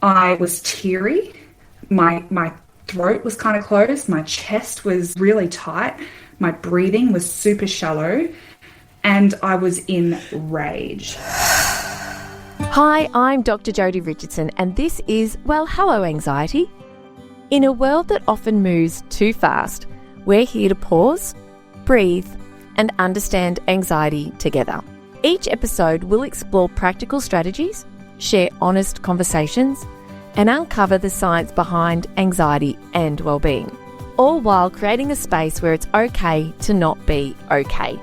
I was teary. My throat was kind of closed. My chest was really tight. My breathing was super shallow. And I was in rage. Hi, I'm Dr Jodi Richardson, and this is Well, Hello Anxiety. In a world that often moves too fast, we're here to pause, breathe, and understand anxiety together. Each episode will explore practical strategies, share honest conversations, and uncover the science behind anxiety and well-being, all while creating a space where it's okay to not be okay.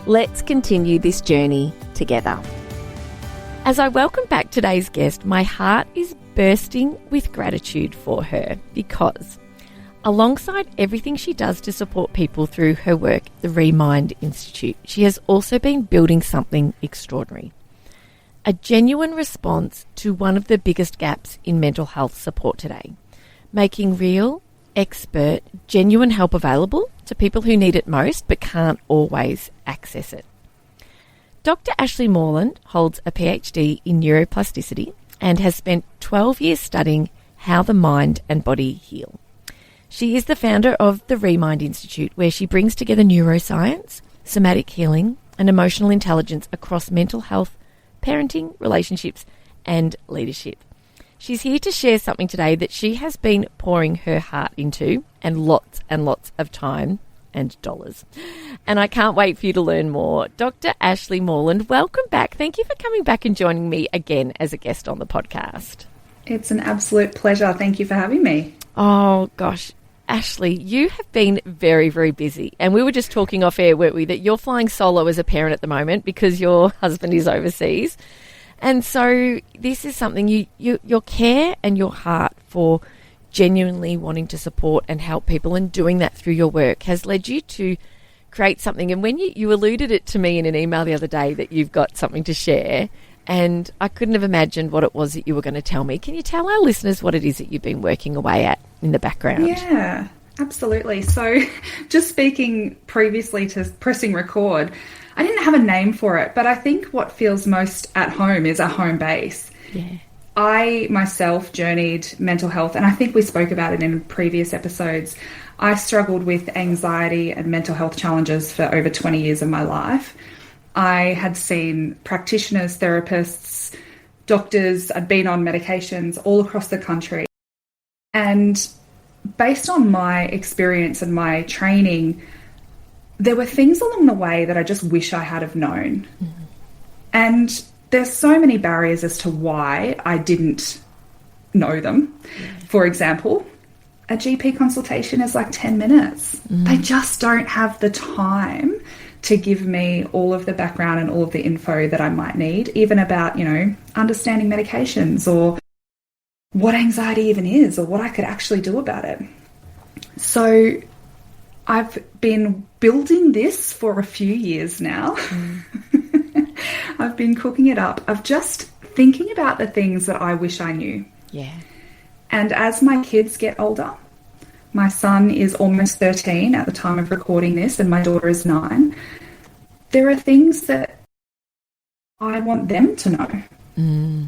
Let's continue this journey together. As I welcome back today's guest, my heart is bursting with gratitude for her because, alongside everything she does to support people through her work at the Remind Institute, she has also been building something extraordinary. A genuine response to one of the biggest gaps in mental health support today, making real, expert, genuine help available to people who need it most but can't always access it. Dr Ashleigh Moreland holds a PhD in neuroplasticity and has spent 12 years studying how the mind and body heal. She is the founder of the Remind Institute, where she brings together neuroscience, somatic healing, and emotional intelligence across mental health, parenting, relationships, and leadership. She's here to share something today that she has been pouring her heart into, and lots of time and dollars. And I can't wait for you to learn more. Dr Ashleigh Moreland, welcome back. Thank you for coming back and joining me again as a guest on the podcast. It's an absolute pleasure. Thank you for having me. Oh, gosh. Ashleigh, you have been very, very busy. And we were just talking off air, weren't we, that you're flying solo as a parent at the moment because your husband is overseas. And so this is something your care and your heart for genuinely wanting to support and help people and doing that through your work has led you to create something. And when you alluded it to me in an email the other day that you've got something to share, and I couldn't have imagined what it was that you were going to tell me. Can you tell our listeners what it is that you've been working away at in the background? Yeah, absolutely. So just speaking previously to pressing record, I didn't have a name for it, but I think what feels most at home is a home base. Yeah. I myself journeyed mental health, and I think we spoke about it in previous episodes. I struggled with anxiety and mental health challenges for over 20 years of my life. I had seen practitioners, therapists, doctors. I'd been on medications all across the country. And based on my experience and my training, there were things along the way that I just wish I had have known. Mm-hmm. And there's so many barriers as to why I didn't know them. Yeah. For example, a GP consultation is like 10 minutes. Mm-hmm. They just don't have the time to give me all of the background and all of the info that I might need, even about, understanding medications or what anxiety even is or what I could actually do about it. So I've been building this for a few years now. I've been cooking it up. I've just thinking about the things that I wish I knew. Yeah. And as my kids get older, my son is almost 13 at the time of recording this, and my daughter is 9. There are things that I want them to know. Mm.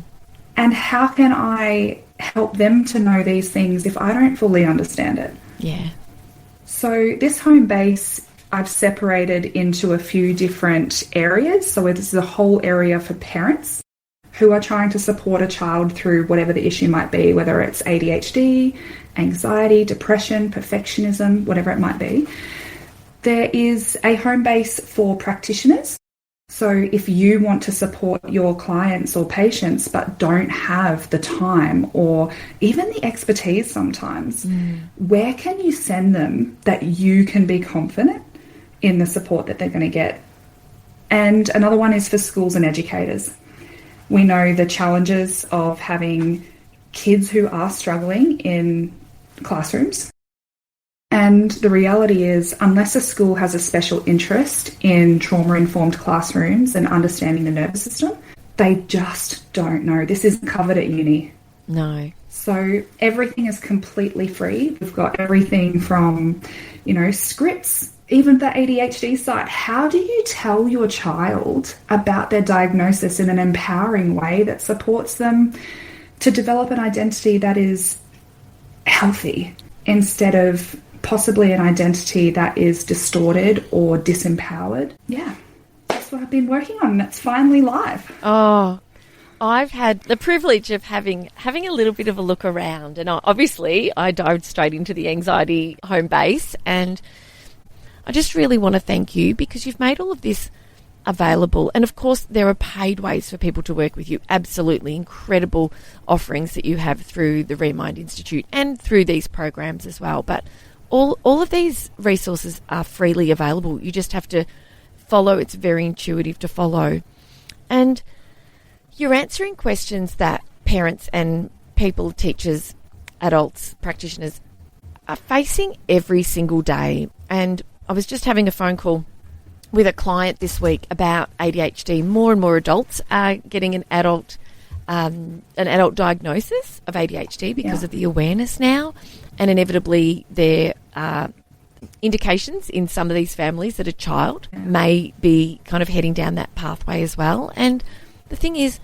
And how can I help them to know these things if I don't fully understand it? Yeah. So this home base, I've separated into a few different areas. So this is a whole area for parents who are trying to support a child through whatever the issue might be, whether it's ADHD, anxiety, depression, perfectionism, whatever it might be. There is a home base for practitioners. So if you want to support your clients or patients but don't have the time or even the expertise sometimes, where can you send them that you can be confident in the support that they're going to get? And another one is for schools and educators. We know the challenges of having kids who are struggling in classrooms. And the reality is, unless a school has a special interest in trauma-informed classrooms and understanding the nervous system, they just don't know. This isn't covered at uni. No. So everything is completely free. We've got everything from, scripts, even the ADHD side. How do you tell your child about their diagnosis in an empowering way that supports them to develop an identity that is healthy instead of possibly an identity that is distorted or disempowered. Yeah, that's what I've been working on, and it's finally live. Oh, I've had the privilege of having a little bit of a look around, and obviously I dived straight into the anxiety home base, and I just really want to thank you because you've made all of this available. And of course there are paid ways for people to work with you. Absolutely incredible offerings that you have through the Remind Institute and through these programs as well. But all of these resources are freely available. You just have to follow. It's very intuitive to follow. And you're answering questions that parents and people, teachers, adults, practitioners are facing every single day. And I was just having a phone call with a client this week about ADHD. More and more adults are getting an adult diagnosis of ADHD because of the awareness now, and inevitably there are indications in some of these families that a child may be kind of heading down that pathway as well. And the thing is,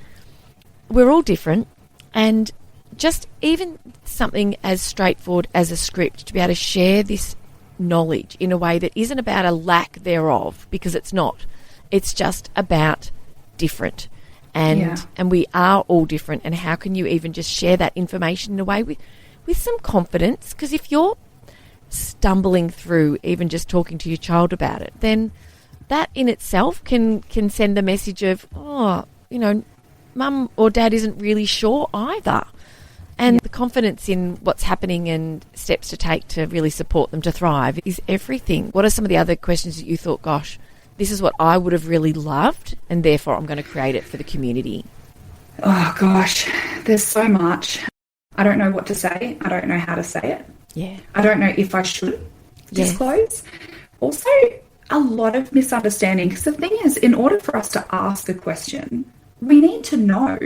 we're all different, and just even something as straightforward as a script to be able to share this knowledge in a way that isn't about a lack thereof, because it's not. It's just about different. And we are all different. And how can you even just share that information in a way with some confidence? Because if you're stumbling through even just talking to your child about it, then that in itself can send the message of, mum or dad isn't really sure either. And the confidence in what's happening and steps to take to really support them to thrive is everything. What are some of the other questions that you thought, gosh, this is what I would have really loved, and therefore I'm going to create it for the community? Oh, gosh, there's so much. I don't know what to say. I don't know how to say it. Yeah. I don't know if I should disclose. Also, a lot of misunderstanding. Because the thing is, in order for us to ask a question, we need to know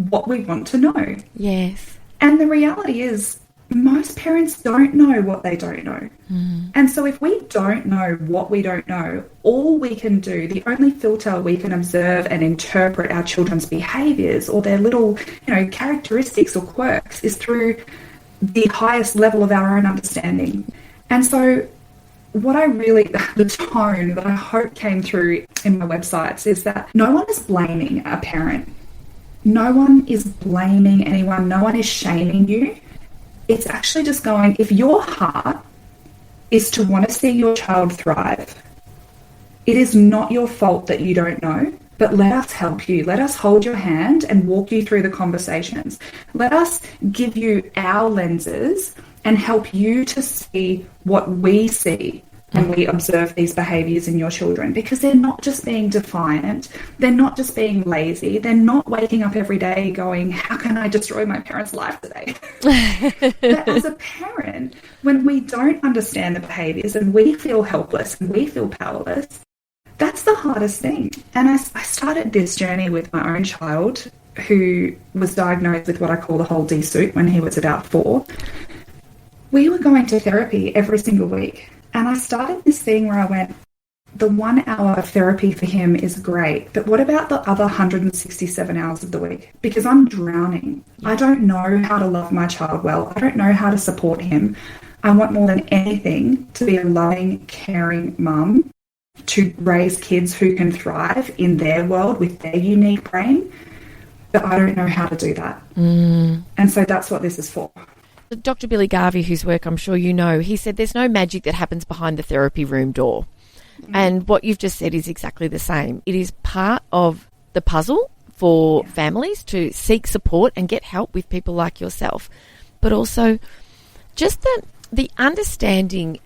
what we want to know. Yes. And the reality is, most parents don't know what they don't know. And so if we don't know what we don't know, all we can do, the only filter we can observe and interpret our children's behaviours or their little, characteristics or quirks is through the highest level of our own understanding. And so the tone that I hope came through in my websites is that no one is blaming a parent. No one is blaming anyone. No one is shaming you. It's actually just going, if your heart is to want to see your child thrive, it is not your fault that you don't know, but let us help you. Let us hold your hand and walk you through the conversations. Let us give you our lenses and help you to see what we see when we observe these behaviours in your children, because they're not just being defiant, they're not just being lazy, they're not waking up every day going, how can I destroy my parent's life today? But as a parent, when we don't understand the behaviours and we feel helpless and we feel powerless, that's the hardest thing. And I started this journey with my own child who was diagnosed with what I call the whole D suit when he was about 4. We were going to therapy every single week. And I started this thing where I went, the 1 hour of therapy for him is great, but what about the other 167 hours of the week? Because I'm drowning. I don't know how to love my child well. I don't know how to support him. I want more than anything to be a loving, caring mum, to raise kids who can thrive in their world with their unique brain, but I don't know how to do that. And so that's what this is for. Dr. Billy Garvey, whose work I'm sure you know, he said there's no magic that happens behind the therapy room door. And what you've just said is exactly the same. It is part of the puzzle for families to seek support and get help with people like yourself. But also just the understanding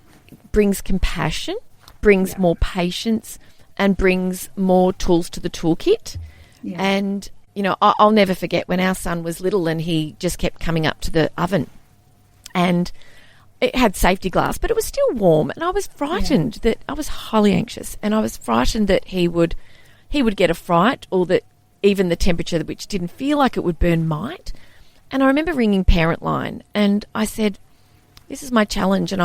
brings compassion, brings more patience, and brings more tools to the toolkit. And, I'll never forget when our son was little and he just kept coming up to the oven. And it had safety glass, but it was still warm. And I was frightened that I was highly anxious, and I was frightened that he would get a fright, or that even the temperature, which didn't feel like it would burn, might. And I remember ringing Parent Line, and I said, this is my challenge, and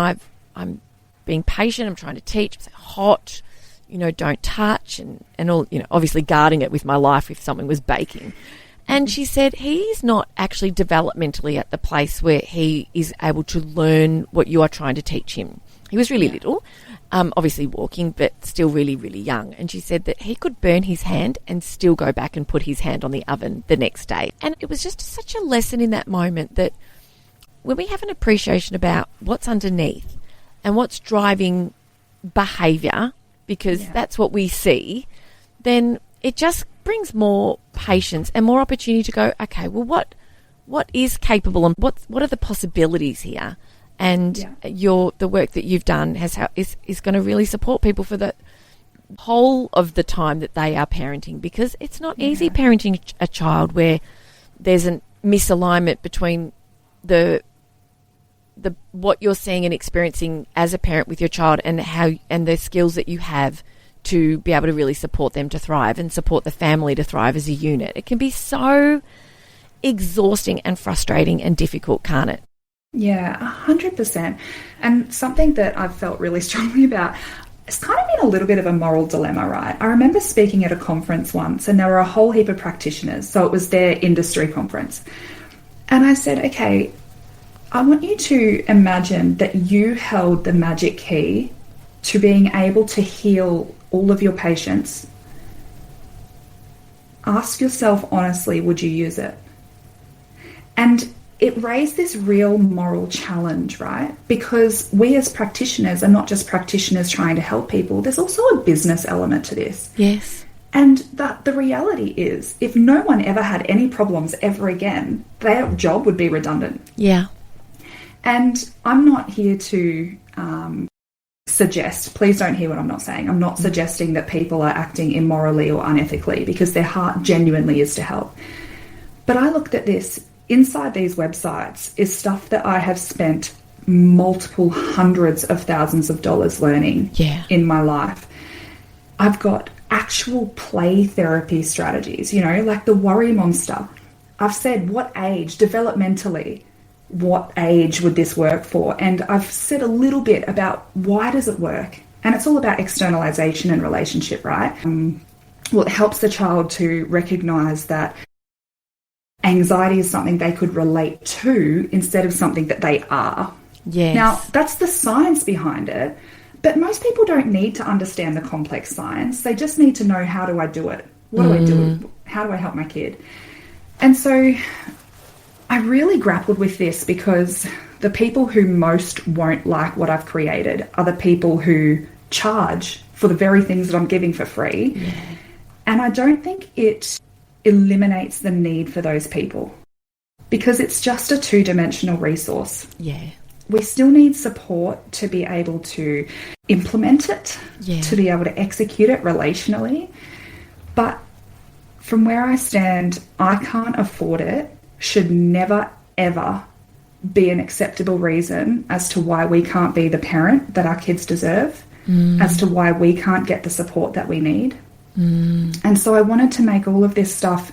I'm being patient. I'm trying to teach. It's hot, don't touch, and all, obviously guarding it with my life if something was baking. And she said he's not actually developmentally at the place where he is able to learn what you are trying to teach him. He was really little, obviously walking, but still really, really young. And she said that he could burn his hand and still go back and put his hand on the oven the next day. And it was just such a lesson in that moment that when we have an appreciation about what's underneath and what's driving behaviour, because that's what we see, then it just brings more patience and more opportunity to go, okay, well, what is capable and what are the possibilities here? And the work that you've done is going to really support people for the whole of the time that they are parenting, because it's not easy parenting a child where there's a misalignment between the what you're seeing and experiencing as a parent with your child and the skills that you have to be able to really support them to thrive and support the family to thrive as a unit. It can be so exhausting and frustrating and difficult, can't it? Yeah, 100%. And something that I've felt really strongly about, it's kind of been a little bit of a moral dilemma, right? I remember speaking at a conference once and there were a whole heap of practitioners. So it was their industry conference. And I said, okay, I want you to imagine that you held the magic key to being able to heal all of your patients. Ask yourself honestly, would you use it? And it raised this real moral challenge, right? Because we as practitioners are not just practitioners trying to help people. There's also a business element to this. Yes. And that the reality is, if no one ever had any problems ever again, their job would be redundant. Yeah. And I'm not here to suggest, please don't hear what I'm not saying. I'm not suggesting that people are acting immorally or unethically, because their heart genuinely is to help. But I looked at this. Inside these websites is stuff that I have spent multiple hundreds of thousands of dollars learning in my life. I've got actual play therapy strategies, like the worry monster. I've said what age, developmentally, what age would this work for? And I've said a little bit about why does it work? And it's all about externalization and relationship, right? It helps the child to recognize that anxiety is something they could relate to instead of something that they are. Yes. Now, that's the science behind it, but most people don't need to understand the complex science. They just need to know, how do I do it? What do I do? How do I help my kid? And so I really grappled with this, because the people who most won't like what I've created are the people who charge for the very things that I'm giving for free. Yeah. And I don't think it eliminates the need for those people, because it's just a two-dimensional resource. Yeah. We still need support to be able to implement it, to be able to execute it relationally. But from where I stand, I can't afford it, should never, ever be an acceptable reason as to why we can't be the parent that our kids deserve, as to why we can't get the support that we need. And so I wanted to make all of this stuff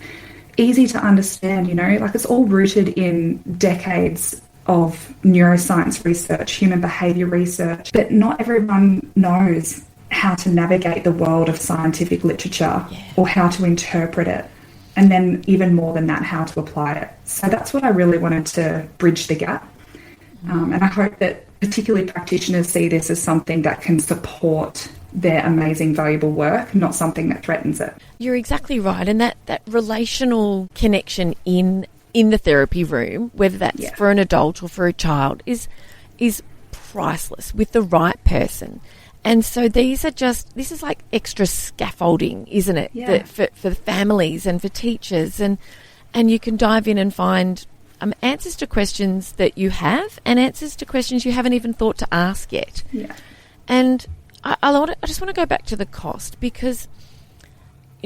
easy to understand, like it's all rooted in decades of neuroscience research, human behavior research, but not everyone knows how to navigate the world of scientific literature or how to interpret it. And then even more than that, how to apply it. So that's what I really wanted to bridge the gap. And I hope that particularly practitioners see this as something that can support their amazing, valuable work, not something that threatens it. You're exactly right. And that relational connection in the therapy room, whether that's for an adult or for a child, is priceless with the right person. And so this is like extra scaffolding, isn't it? Yeah. For families and for teachers. And you can dive in and find answers to questions that you have and answers to questions you haven't even thought to ask yet. Yeah. And I just want to go back to the cost, because,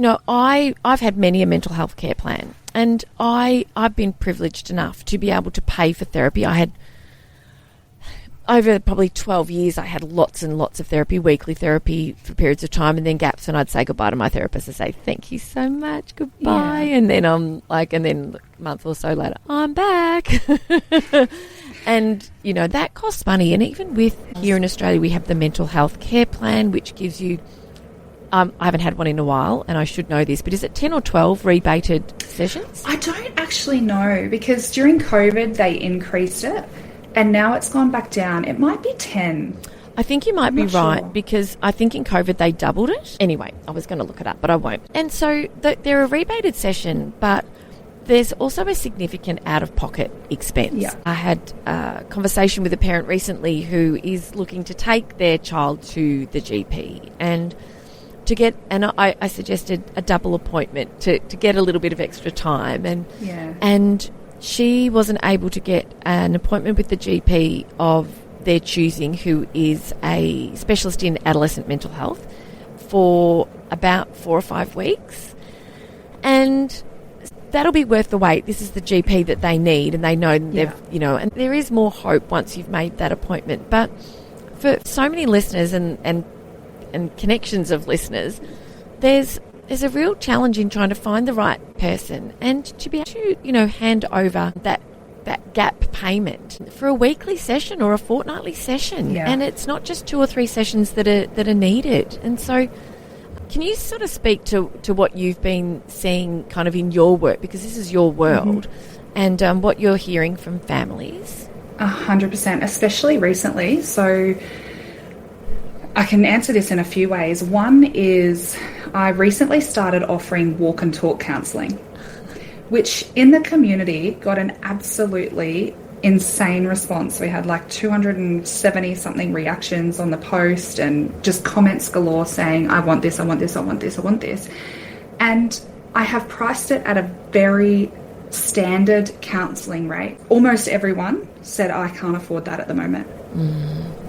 I've had many a mental health care plan, and I've been privileged enough to be able to pay for therapy. I had, over probably 12 years, I had lots and lots of therapy, weekly therapy for periods of time, and then gaps when I'd say goodbye to my therapist and say, thank you so much, goodbye. Yeah. And then a month or so later, I'm back. And, that costs money. And even with here in Australia, we have the mental health care plan, which gives you I haven't had one in a while, and I should know this, but is it 10 or 12 rebated sessions? I don't actually know, because during COVID they increased it and now it's gone back down. It might be 10. I think you might be right, sure. because I think in COVID they doubled it. Anyway, I was going to look it up, but I won't. And so they're a rebated session, but there's also a significant out-of-pocket expense. Yeah. I had a conversation with a parent recently who is looking to take their child to the GP, and I suggested a double appointment to get a little bit of extra time, and she wasn't able to get an appointment with the GP of their choosing, who is a specialist in adolescent mental health, for about 4 or 5 weeks, and that'll be worth the wait. This is the GP that they need, and they know and there is more hope once you've made that appointment. But for so many listeners and connections of listeners, there's a real challenge in trying to find the right person and to be able to, hand over that gap payment for a weekly session or a fortnightly session. Yeah. And it's not just 2 or 3 sessions that are needed. And so can you sort of speak to what you've been seeing kind of in your work, because this is your world, and what you're hearing from families? 100%, especially recently. So I can answer this in a few ways. One is I recently started offering walk and talk counselling, which in the community got an absolutely insane response. We had like 270 something reactions on the post and just comments galore saying, I want this, I want this, I want this, I want this. And I have priced it at a very standard counselling rate. Almost everyone said, I can't afford that at the moment.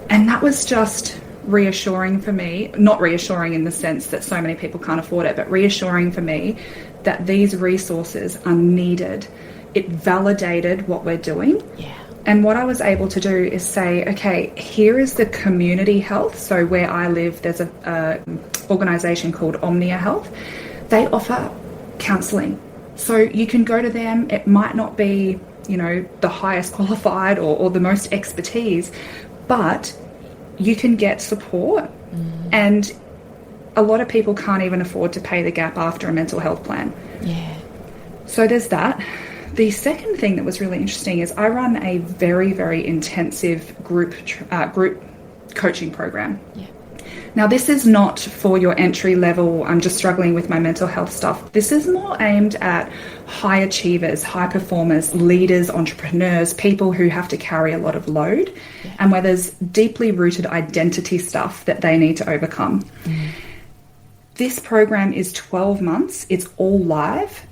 And that was just reassuring for me, not reassuring in the sense that so many people can't afford it, but reassuring for me that these resources are needed. It validated what we're doing. Yeah. And what I was able to do is say, okay, here is the community health. So where I live, there's a organisation called Omnia Health. They offer counselling. So you can go to them. It might not be, the highest qualified or the most expertise, but you can get support. And a lot of people can't even afford to pay the gap after a mental health plan. Yeah. So there's that. The second thing that was really interesting is I run a very, very intensive group coaching program. Yeah. Now, this is not for your entry level, I'm just struggling with my mental health stuff. This is more aimed at high achievers, high performers, leaders, entrepreneurs, people who have to carry a lot of load, and where there's deeply rooted identity stuff that they need to overcome. This program is 12 months. It's all live.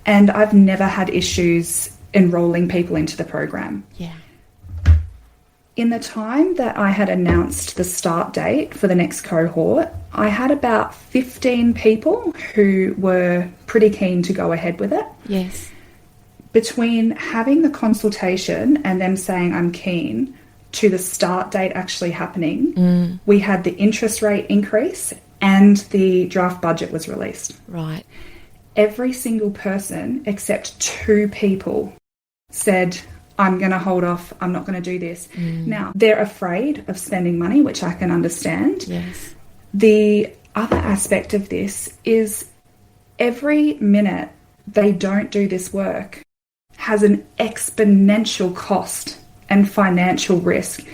And I've never had issues enrolling people into the program. Yeah. In the time that I had announced the start date for the next cohort, I had about 15 people who were pretty keen to go ahead with it. Yes. Between having the consultation and them saying I'm keen to the start date actually happening, we had the interest rate increase and the draft budget was released. Right. Every single person except 2 people said, I'm going to hold off, I'm not going to do this. Now, they're afraid of spending money, which I can understand. Yes. The other aspect of this is every minute they don't do this work has an exponential cost and financial risk.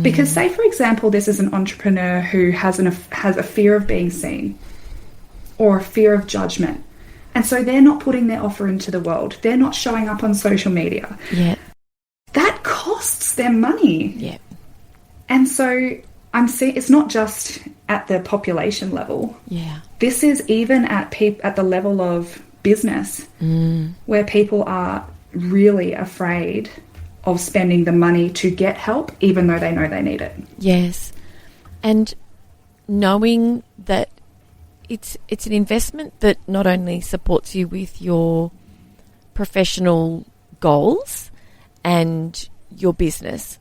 Because say, for example, this is an entrepreneur who has a fear of being seen or a fear of judgment. And so they're not putting their offer into the world. They're not showing up on social media. Yeah. That costs them money. Yeah. And so I'm seeing it's not just at the population level. Yeah. This is even at the level of business, where people are really afraid of spending the money to get help, even though they know they need it. Yes. And knowing that it's an investment that not only supports you with your professional goals and your business,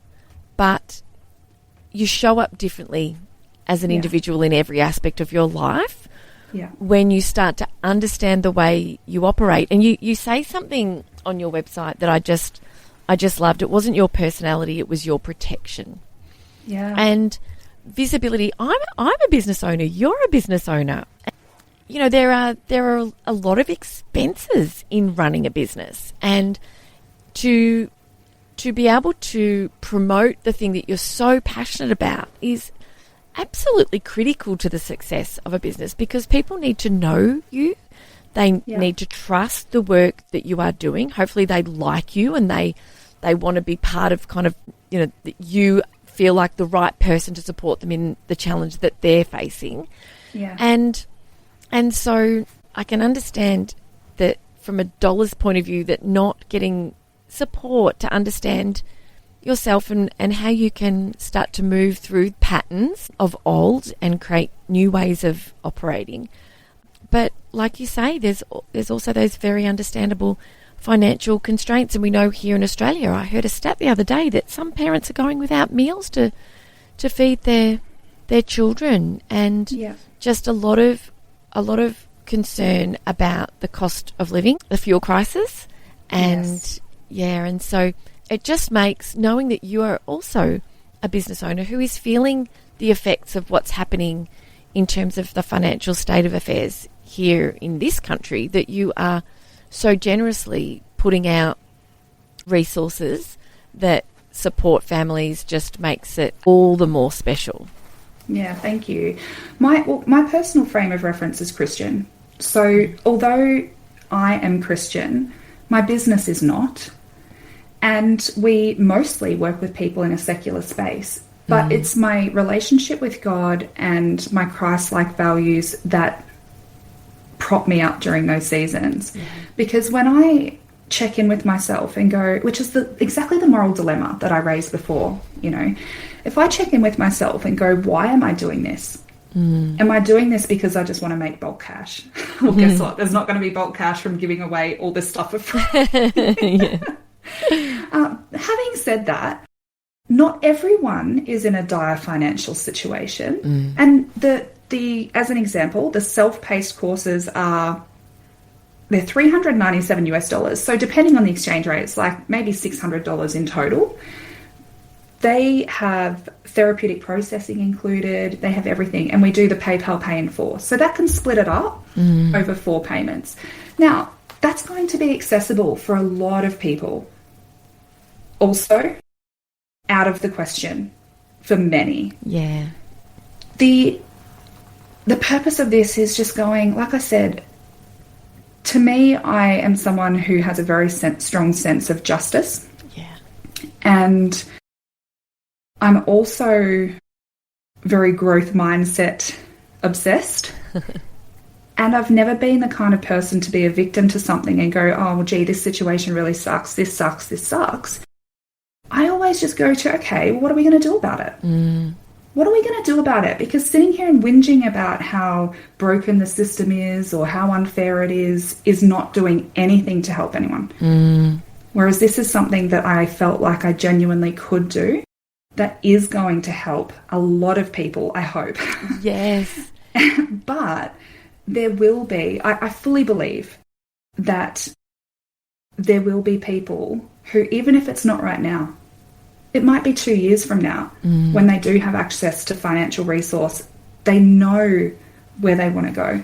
but you show up differently as an individual in every aspect of your life when you start to understand the way you operate. And you say something on your website that I just loved. It wasn't your personality, it was your protection. Yeah. And visibility. I'm a business owner. You're a business owner. You know, there are a lot of expenses in running a business, and to be able to promote the thing that you're so passionate about is absolutely critical to the success of a business, because people need to know you. They need to trust the work that you are doing. Hopefully they like you and they want to be part of kind of, you know, that you feel like the right person to support them in the challenge that they're facing. Yeah. And so I can understand that from a dollar's point of view, that not getting support to understand yourself and how you can start to move through patterns of old and create new ways of operating. But like you say, there's also those very understandable financial constraints. And we know here in Australia, I heard a stat the other day that some parents are going without meals to feed their children, and just a lot of concern about the cost of living, the fuel crisis, and and so it just makes knowing that you are also a business owner who is feeling the effects of what's happening in terms of the financial state of affairs here in this country, that you are so generously putting out resources that support families, just makes it all the more special. Yeah, thank you. My personal frame of reference is Christian. So although I am Christian, my business is not. And we mostly work with people in a secular space. But it's my relationship with God and my Christ-like values that prop me up during those seasons. Because when I check in with myself and go, which is exactly the moral dilemma that I raised before, you know, if I check in with myself and go, why am I doing this? Am I doing this because I just want to make bulk cash? Well, guess what? There's not going to be bulk cash from giving away all this stuff for free. Having said that, not everyone is in a dire financial situation. And as an example, the self-paced courses they're $397. So depending on the exchange rate, it's like maybe $600 in total. They have therapeutic processing included. They have everything. And we do the PayPal Pay in 4. So that can split it up over 4 payments. Now, that's going to be accessible for a lot of people. Also, out of the question for many. Yeah. The purpose of this is just going, like I said, to me, I am someone who has a very strong sense of justice. Yeah. And I'm also very growth mindset obsessed. And I've never been the kind of person to be a victim to something and go, oh, well, gee, this situation really sucks. This sucks. This sucks. I always just go to, okay, what are we going to do about it? What are we going to do about it? Because sitting here and whinging about how broken the system is or how unfair it is not doing anything to help anyone. Whereas this is something that I felt like I genuinely could do that is going to help a lot of people, I hope. Yes. But there will be, I fully believe that there will be people who, even if it's not right now, it might be 2 years from now when they do have access to financial resource, they know where they want to go.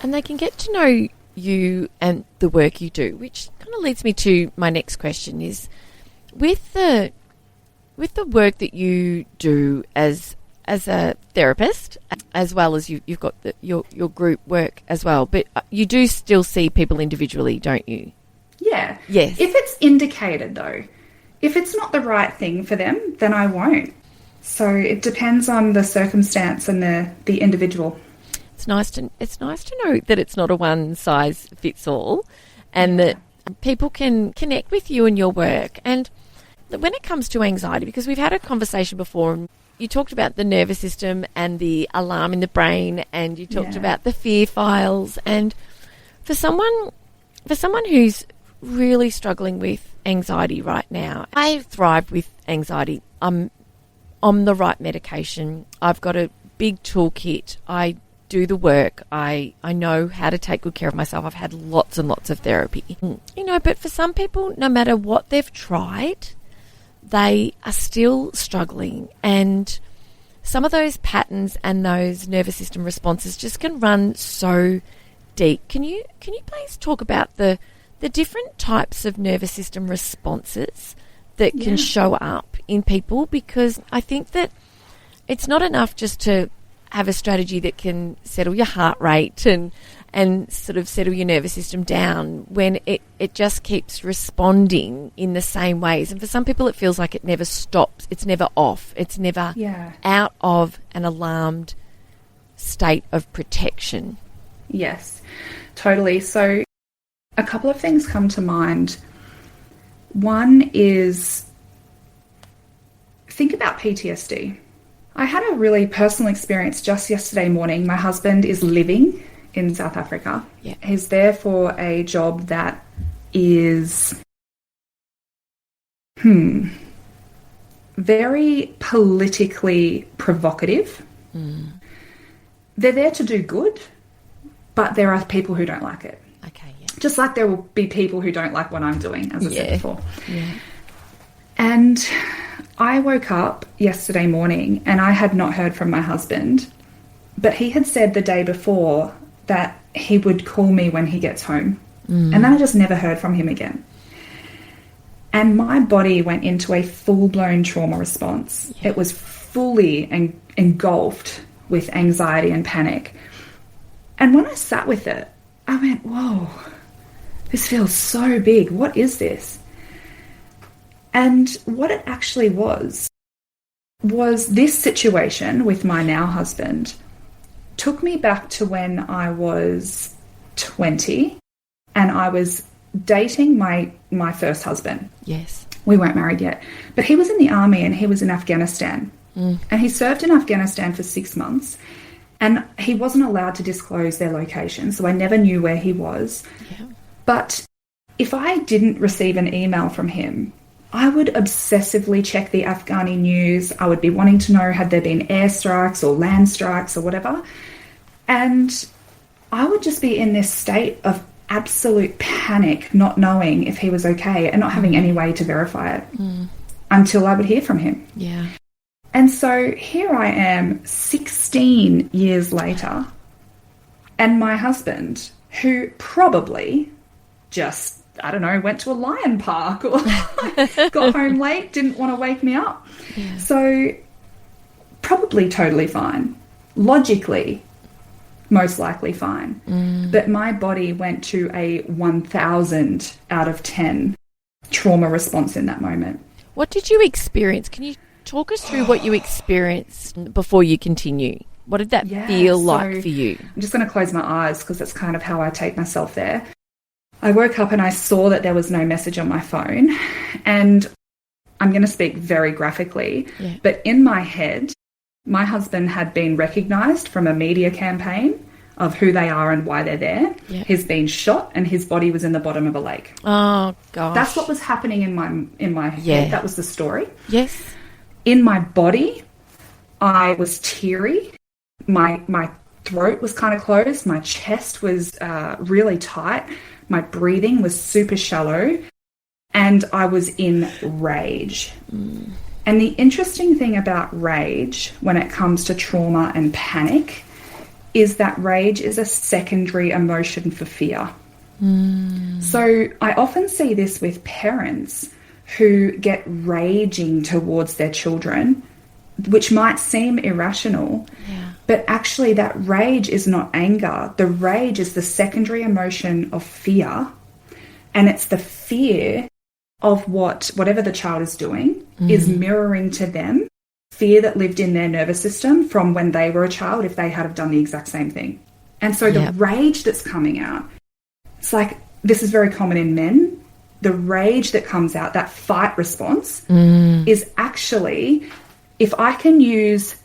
And they can get to know you and the work you do, which kind of leads me to my next question is, with the work that you do as a therapist, as well as you've got your group work as well, but you do still see people individually, don't you? Yeah. Yes. If it's indicated, though, if it's not the right thing for them, then I won't. So it depends on the circumstance and the individual. It's nice to know that it's not a one size fits all, and that people can connect with you and your work. And when it comes to anxiety, because we've had a conversation before, and you talked about the nervous system and the alarm in the brain, and you talked about the fear files. And for someone who's really struggling with anxiety right now, I thrive with anxiety. I'm on the right medication. I've got a big toolkit. I do the work. I know how to take good care of myself. I've had lots and lots of therapy. But for some people, no matter what they've tried, they are still struggling. And some of those patterns and those nervous system responses just can run so deep. Can you please talk about the different types of nervous system responses that can show up in people? Because I think that it's not enough just to have a strategy that can settle your heart rate and sort of settle your nervous system down when it just keeps responding in the same ways. And for some people it feels like it never stops. It's never off. It's never out of an alarmed state of protection. Yes, totally. So a couple of things come to mind. One is, think about PTSD. I had a really personal experience just yesterday morning. My husband is living in South Africa. Yeah. He's there for a job that is very politically provocative. They're there to do good, but there are people who don't like it. Okay, yeah. Just like there will be people who don't like what I'm doing, as I said before. Yeah. And I woke up yesterday morning and I had not heard from my husband, but he had said the day before that he would call me when he gets home. And then I just never heard from him again. And my body went into a full-blown trauma response. Yeah. It was fully engulfed with anxiety and panic. And when I sat with it, I went, whoa, this feels so big. What is this? And what it actually was this situation with my now husband took me back to when I was 20 and I was dating my first husband. Yes. We weren't married yet. But he was in the army and he was in Afghanistan. And he served in Afghanistan for 6 months. And he wasn't allowed to disclose their location, so I never knew where he was. Yeah. But if I didn't receive an email from him, I would obsessively check the Afghani news. I would be wanting to know, had there been airstrikes or land strikes or whatever. And I would just be in this state of absolute panic, not knowing if he was okay and not having any way to verify it until I would hear from him. Yeah. And so here I am 16 years later, and my husband, who probably just, I don't know, went to a lion park or got home late, didn't want to wake me up. Yeah. So probably totally fine. Logically, most likely fine. But my body went to a 1,000 out of 10 trauma response in that moment. What did you experience? Can you talk us through what you experienced before you continue? What did that feel like for you? I'm just going to close my eyes because that's kind of how I take myself there. I woke up and I saw that there was no message on my phone, and I'm going to speak very graphically, but in my head, my husband had been recognised from a media campaign of who they are and why they're there. Yeah. He's been shot and his body was in the bottom of a lake. Oh, gosh. That's what was happening in my head. That was the story. Yes. In my body, I was teary. My throat was kind of closed. My chest was really tight. My breathing was super shallow. And I was in rage. And the interesting thing about rage when it comes to trauma and panic is that rage is a secondary emotion for fear. So I often see this with parents who get raging towards their children, which might seem irrational, but actually that rage is not anger. The rage is the secondary emotion of fear, and it's the fear of whatever the child is doing is mirroring to them fear that lived in their nervous system from when they were a child if they had have done the exact same thing. And so the rage that's coming out, it's like, this is very common in men. The rage that comes out, that fight response, is actually, if I can use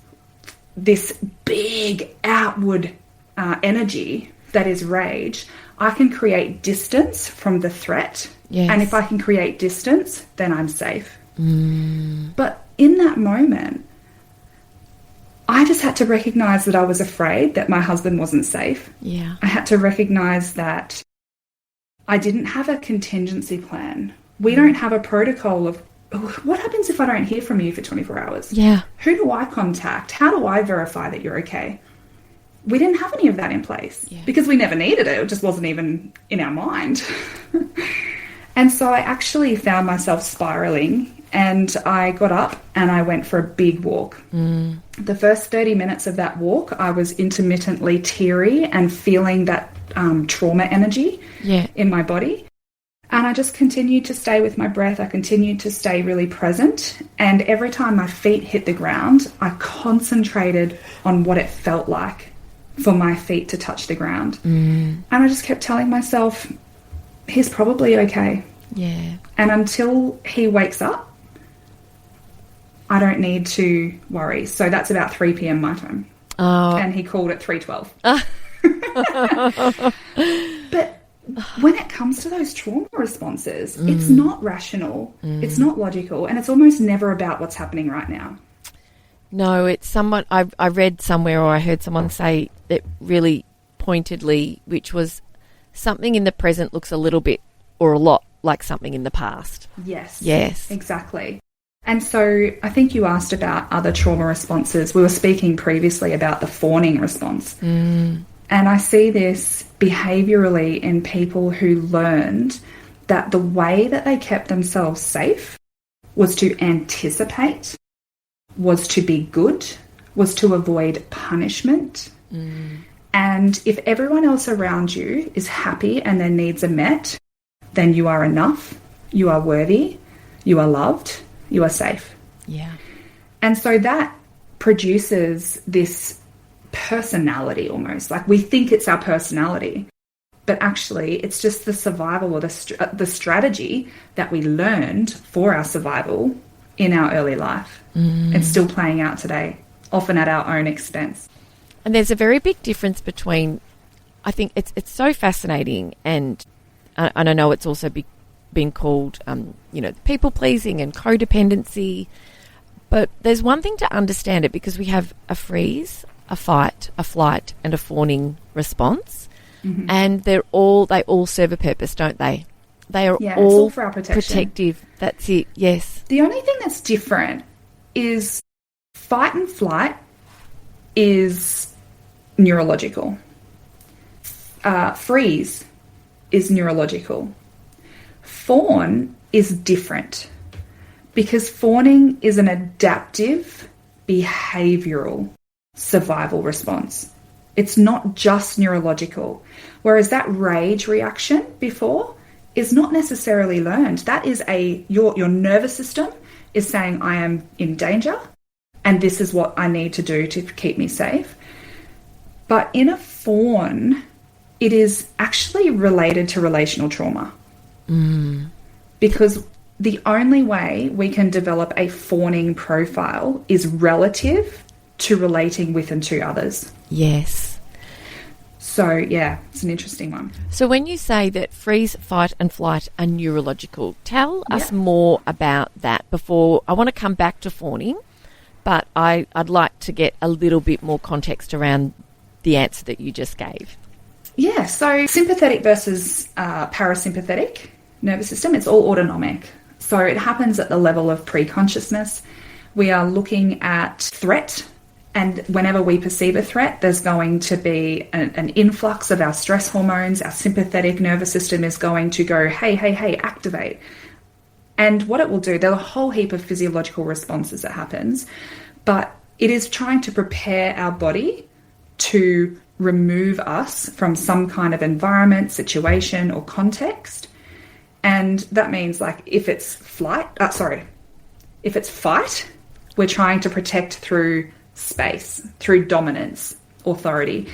this big outward energy that is rage, I can create distance from the threat. Yes. And if I can create distance, then I'm safe. But in that moment, I just had to recognize that I was afraid that my husband wasn't safe. Yeah. I had to recognize that I didn't have a contingency plan. We don't have a protocol of what happens if I don't hear from you for 24 hours? Yeah. Who do I contact? How do I verify that you're okay? We didn't have any of that in place because we never needed it. It just wasn't even in our mind. And so I actually found myself spiraling, and I got up and I went for a big walk. The first 30 minutes of that walk, I was intermittently teary and feeling that trauma energy in my body. And I just continued to stay with my breath. I continued to stay really present. And every time my feet hit the ground, I concentrated on what it felt like for my feet to touch the ground. And I just kept telling myself, he's probably okay. Yeah. And until he wakes up, I don't need to worry. So that's about 3 p.m. my time. Oh. And he called at 3:12. But when it comes to those trauma responses, it's not rational, it's not logical, and it's almost never about what's happening right now. No, it's somewhat, I read somewhere, or I heard someone say it really pointedly, which was something in the present looks a little bit or a lot like something in the past. Yes. Exactly. And so I think you asked about other trauma responses. We were speaking previously about the fawning response. And I see this behaviourally in people who learned that the way that they kept themselves safe was to anticipate, was to be good, was to avoid punishment. And if everyone else around you is happy and their needs are met, then you are enough, you are worthy, you are loved, you are safe. Yeah. And so that produces this personality almost. Like we think it's our personality, but actually it's just the survival or the strategy that we learned for our survival in our early life. It's still playing out today, often at our own expense. And there's a very big difference between, I think it's so fascinating, and I know it's also been called, people pleasing and codependency. But there's one thing to understand it, because we have a freeze, a fight, a flight, and a fawning response, and they all serve a purpose, don't they? They are all for our protection. Protective. That's it. Yes. The only thing that's different is fight and flight is neurological. Freeze is neurological. Fawn is different, because fawning is an adaptive behavioural survival response. It's not just neurological. Whereas that rage reaction before is not necessarily learned. That is your nervous system is saying, I am in danger and this is what I need to do to keep me safe. But in a fawn, it is actually related to relational trauma. Because the only way we can develop a fawning profile is relative to relating with and to others. Yes. So, yeah, it's an interesting one. So when you say that freeze, fight and flight are neurological, tell us more about that before. I want to come back to fawning, but I'd like to get a little bit more context around the answer that you just gave. Yeah, so sympathetic versus parasympathetic nervous system, it's all autonomic. So it happens at the level of pre-consciousness. We are looking at threat, and whenever we perceive a threat, there's going to be an influx of our stress hormones. Our sympathetic nervous system is going to go, hey, activate. And what it will do, there's a whole heap of physiological responses that happens, but it is trying to prepare our body to remove us from some kind of environment, situation, or context. And that means, like, if it's fight, we're trying to protect through space, through dominance, authority.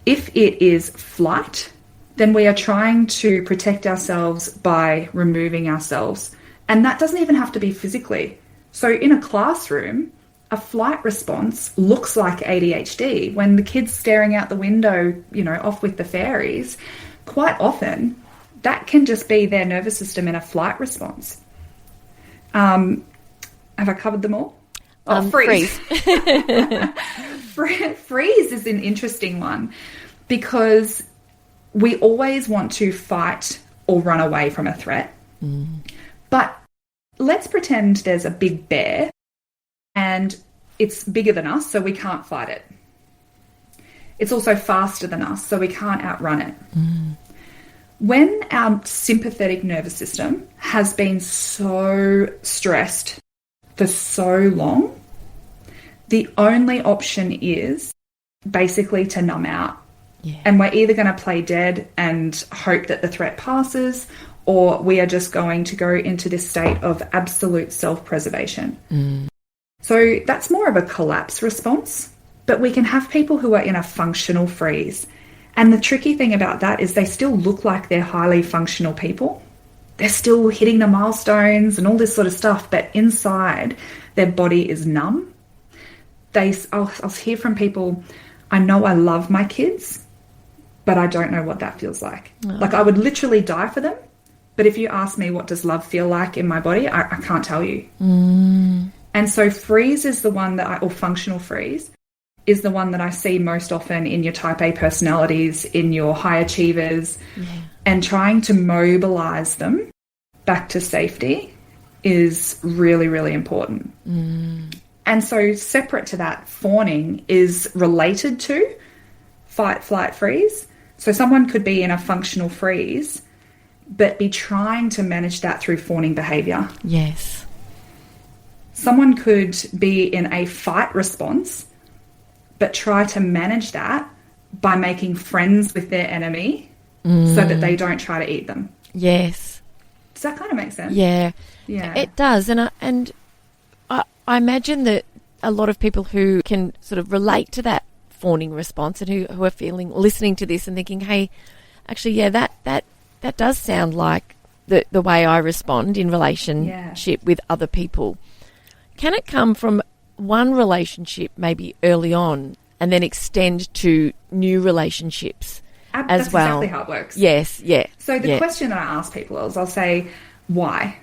If it is flight, then we are trying to protect ourselves by removing ourselves. And that doesn't even have to be physically. So in a classroom, a flight response looks like ADHD. When the kid's staring out the window, off with the fairies, quite often that can just be their nervous system in a flight response. Have I covered them all? Freeze. Freeze is an interesting one, because we always want to fight or run away from a threat. But let's pretend there's a big bear and it's bigger than us, so we can't fight it. It's also faster than us, so we can't outrun it. When our sympathetic nervous system has been so stressed for so long, the only option is basically to numb out. Yeah. And we're either going to play dead and hope that the threat passes, or we are just going to go into this state of absolute self-preservation. So that's more of a collapse response, but we can have people who are in a functional freeze. And the tricky thing about that is they still look like they're highly functional people. They're still hitting the milestones and all this sort of stuff, but inside their body is numb. I'll hear from people, I know I love my kids, but I don't know what that feels like. Like I would literally die for them, but if you ask me what does love feel like in my body, I can't tell you. And so freeze is the one or functional freeze, is the one that I see most often in your type A personalities, in your high achievers, and trying to mobilize them back to safety is really, really important. And so separate to that, fawning is related to fight, flight, freeze. So someone could be in a functional freeze, but be trying to manage that through fawning behavior. Yes. Someone could be in a fight response, but try to manage that by making friends with their enemy so that they don't try to eat them. Yes. Does that kind of make sense? Yeah. Yeah. It does. And I imagine that a lot of people who can sort of relate to that fawning response and who are listening to this and thinking, hey, actually, yeah, that does sound like the way I respond in relationship with other people. Can it come from one relationship maybe early on and then extend to new relationships as well? That's exactly how it works. Yes, yeah. So the question that I ask people is I'll say, why?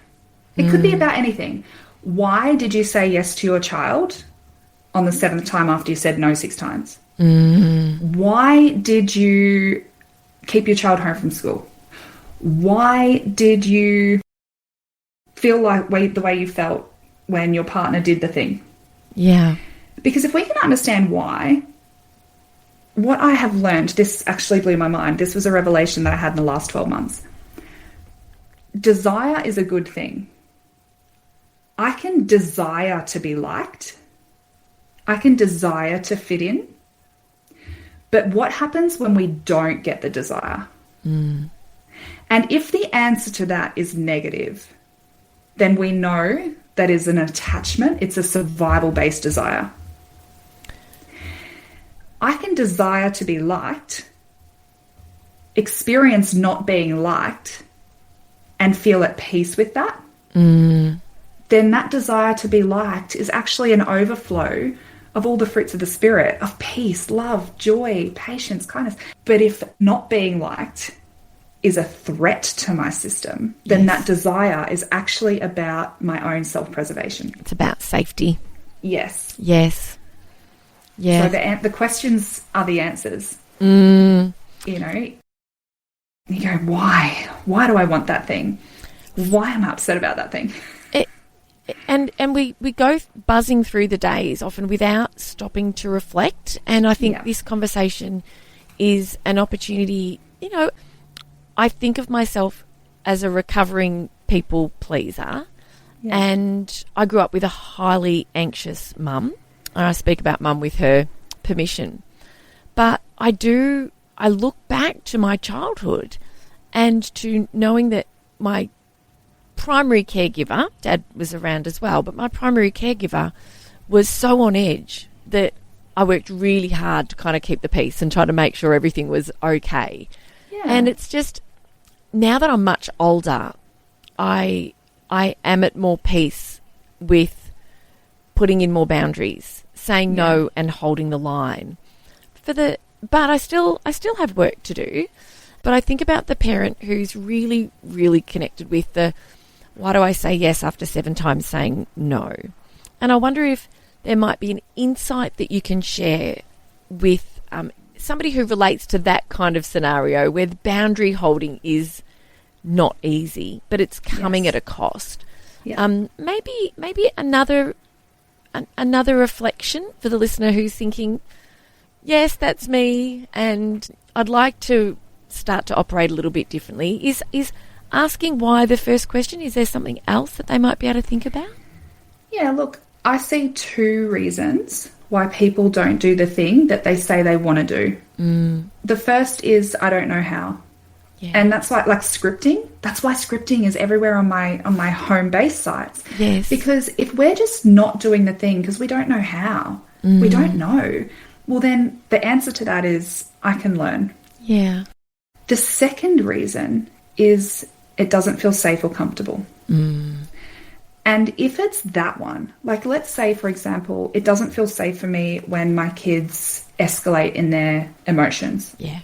It could be about anything. Why did you say yes to your child on the 7th time after you said no 6 times? Why did you keep your child home from school? Why did you feel like the way you felt when your partner did the thing? Yeah. Because if we can understand why, what I have learned, this actually blew my mind. This was a revelation that I had in the last 12 months. Desire is a good thing. I can desire to be liked. I can desire to fit in. But what happens when we don't get the desire? And if the answer to that is negative, then we know that is an attachment. It's a survival-based desire. I can desire to be liked, experience not being liked, and feel at peace with that. Then that desire to be liked is actually an overflow of all the fruits of the spirit, of peace, love, joy, patience, kindness. But if not being liked is a threat to my system, then that desire is actually about my own self-preservation. It's about safety. Yes. Yes. Yeah. So the questions are the answers. You know, you go, why? Why do I want that thing? Why am I upset about that thing? And we go buzzing through the days often without stopping to reflect. And I think this conversation is an opportunity. You know, I think of myself as a recovering people pleaser, and I grew up with a highly anxious mum, and I speak about mum with her permission. But I look back to my childhood and to knowing that my primary caregiver, Dad was around as well, but my primary caregiver was so on edge that I worked really hard to kind of keep the peace and try to make sure everything was okay. Yeah. And it's just, now that I'm much older, I am at more peace with putting in more boundaries, saying no and holding the line. But I still have work to do. But I think about the parent who's really, really connected with why do I say yes after 7 times saying no? And I wonder if there might be an insight that you can share with somebody who relates to that kind of scenario where the boundary holding is not easy, but it's coming at a cost. Yeah. Maybe another reflection for the listener who's thinking, yes, that's me, and I'd like to start to operate a little bit differently, is asking why the first question. Is there something else that they might be able to think about? Yeah, look, I see 2 reasons why people don't do the thing that they say they want to do. The first is, I don't know how. Yeah. And that's like scripting. That's why scripting is everywhere on my home base sites. Yes. Because if we're just not doing the thing because we don't know how, we don't know, well then the answer to that is I can learn. Yeah. The second reason is it doesn't feel safe or comfortable. And if it's that one, like let's say, for example, it doesn't feel safe for me when my kids escalate in their emotions. Yeah.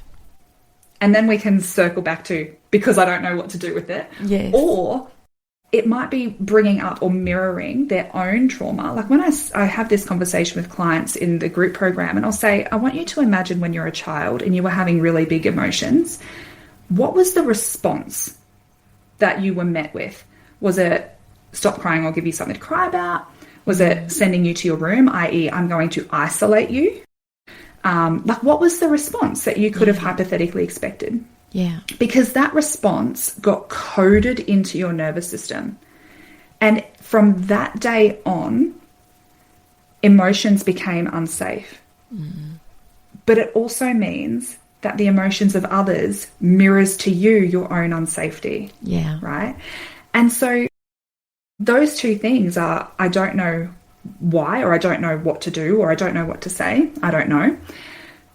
And then we can circle back to because I don't know what to do with it. Yes. Or it might be bringing up or mirroring their own trauma. Like when I have this conversation with clients in the group program, and I'll say, I want you to imagine when you're a child and you were having really big emotions, what was the response that you were met with? Was it stop crying, I'll give you something to cry about? Was it sending you to your room, i.e. I'm going to isolate you? Like what was the response that you could have hypothetically expected? Yeah. Because that response got coded into your nervous system. And from that day on, emotions became unsafe. But it also means that the emotions of others mirrors to you your own unsafety. Yeah. Right? And so those 2 things are, I don't know why, or I don't know what to do, or I don't know what to say. I don't know.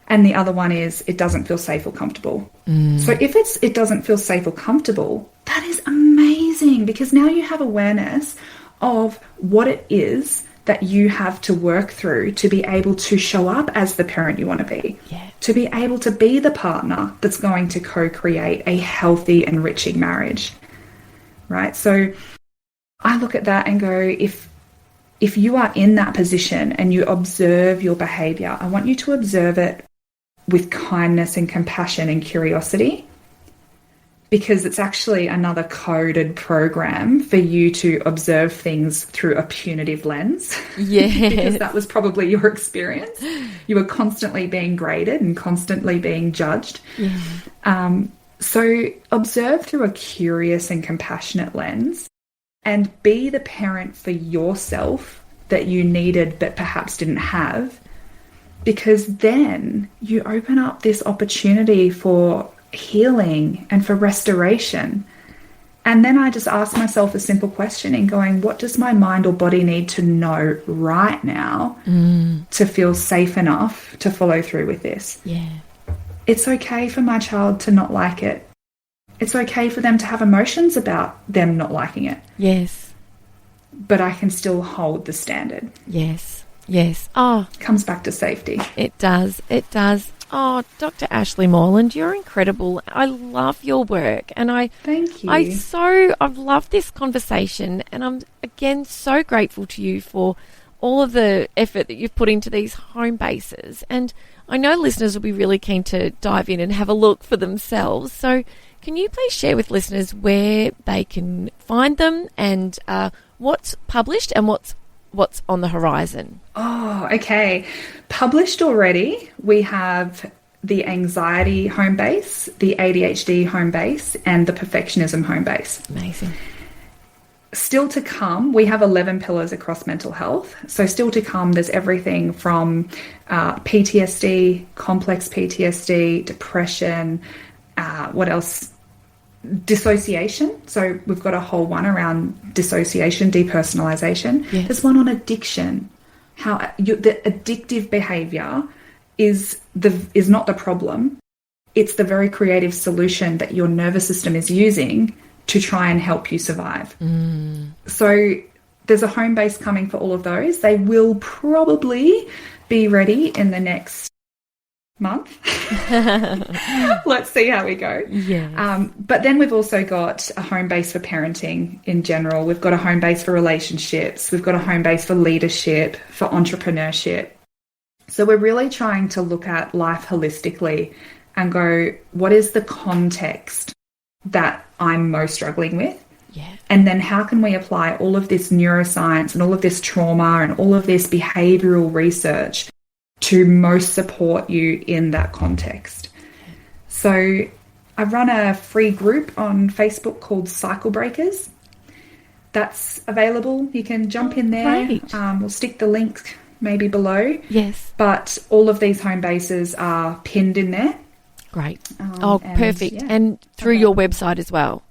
And the other one is it doesn't feel safe or comfortable. So if it doesn't feel safe or comfortable, that is amazing, because now you have awareness of what it is that you have to work through to be able to show up as the parent you want to be, to be able to be the partner that's going to co-create a healthy, enriching marriage, right? So I look at that and go, if you are in that position and you observe your behavior, I want you to observe it with kindness and compassion and curiosity, because it's actually another coded program for you to observe things through a punitive lens. Yeah. Because that was probably your experience. You were constantly being graded and constantly being judged. Yeah. So observe through a curious and compassionate lens, and be the parent for yourself that you needed but perhaps didn't have, because then you open up this opportunity for healing and for restoration. And then I just ask myself a simple question in going, what does my mind or body need to know right now to feel safe enough to follow through with this? Yeah. It's okay for my child to not like it. It's okay for them to have emotions about them not liking it. Yes. But I can still hold the standard. Yes. Yes. Oh. It comes back to safety. It does. It does. Oh, Dr. Ashleigh Moreland, you're incredible. I love your work, and Thank you. I've loved this conversation, and I'm again so grateful to you for all of the effort that you've put into these home bases. And I know listeners will be really keen to dive in and have a look for themselves. So can you please share with listeners where they can find them, and what's published and what's on the horizon? Oh, okay. Published already, we have the anxiety home base, the ADHD home base, and the perfectionism home base. Amazing. Still to come, we have 11 pillars across mental health. So still to come, there's everything from PTSD, complex PTSD, depression, what else? Dissociation. So we've got a whole one around dissociation, depersonalization. Yes. There's one on addiction. How the addictive behavior is not the problem. It's the very creative solution that your nervous system is using to try and help you survive. So there's a home base coming for all of those. They will probably be ready in the next month. Let's see how we go. Yes. But then we've also got a home base for parenting in general. We've got a home base for relationships. We've got a home base for leadership, for entrepreneurship. So we're really trying to look at life holistically and go, what is the context that I'm most struggling with? Yeah. And then how can we apply all of this neuroscience and all of this trauma and all of this behavioral research to most support you in that context? So I run a free group on Facebook called Cycle Breakers. That's available. You can jump in there. Great. We'll stick the link maybe below. Yes. But all of these home bases are pinned in there. Great. And, perfect. yeah. And through your website as well.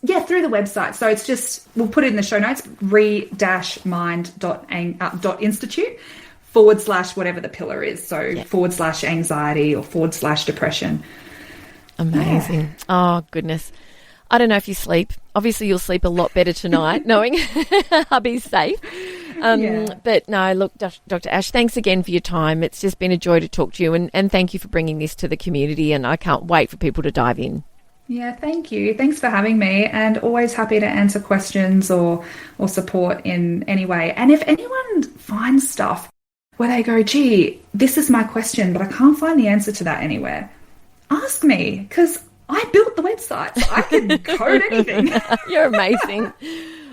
Yeah, through the website. So it's just, we'll put it in the show notes, re-mind.institute / whatever the pillar is. So / anxiety or / depression. Amazing. Yeah. Oh, goodness. I don't know if you sleep. Obviously, you'll sleep a lot better tonight knowing hubby's safe. But no, look, Dr. Ash, thanks again for your time. It's just been a joy to talk to you, and thank you for bringing this to the community, and I can't wait for people to dive in. Yeah, thank you. Thanks for having me, and always happy to answer questions or support in any way. And if anyone finds stuff where they go, gee, this is my question, but I can't find the answer to that anywhere, ask me, because I built the website, so I can code anything. You're amazing.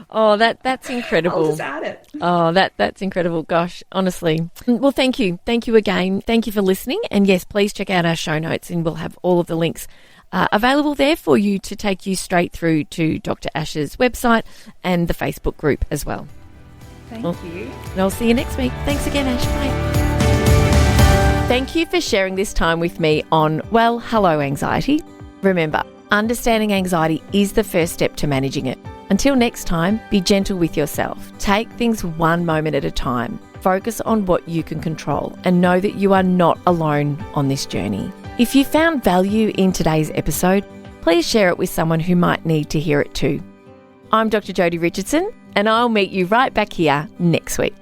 Oh, that's incredible. I'll just add it. Oh, that's incredible. Gosh, honestly. Well, thank you. Thank you again. Thank you for listening. And yes, please check out our show notes, and we'll have all of the links available there for you to take you straight through to Dr. Ash's website and the Facebook group as well. Thank you. And I'll see you next week. Thanks again, Ash. Bye. Thank you for sharing this time with me on Well, Hello Anxiety. Remember, understanding anxiety is the first step to managing it. Until next time, be gentle with yourself. Take things one moment at a time. Focus on what you can control and know that you are not alone on this journey. If you found value in today's episode, please share it with someone who might need to hear it too. I'm Dr. Jodi Richardson, and I'll meet you right back here next week.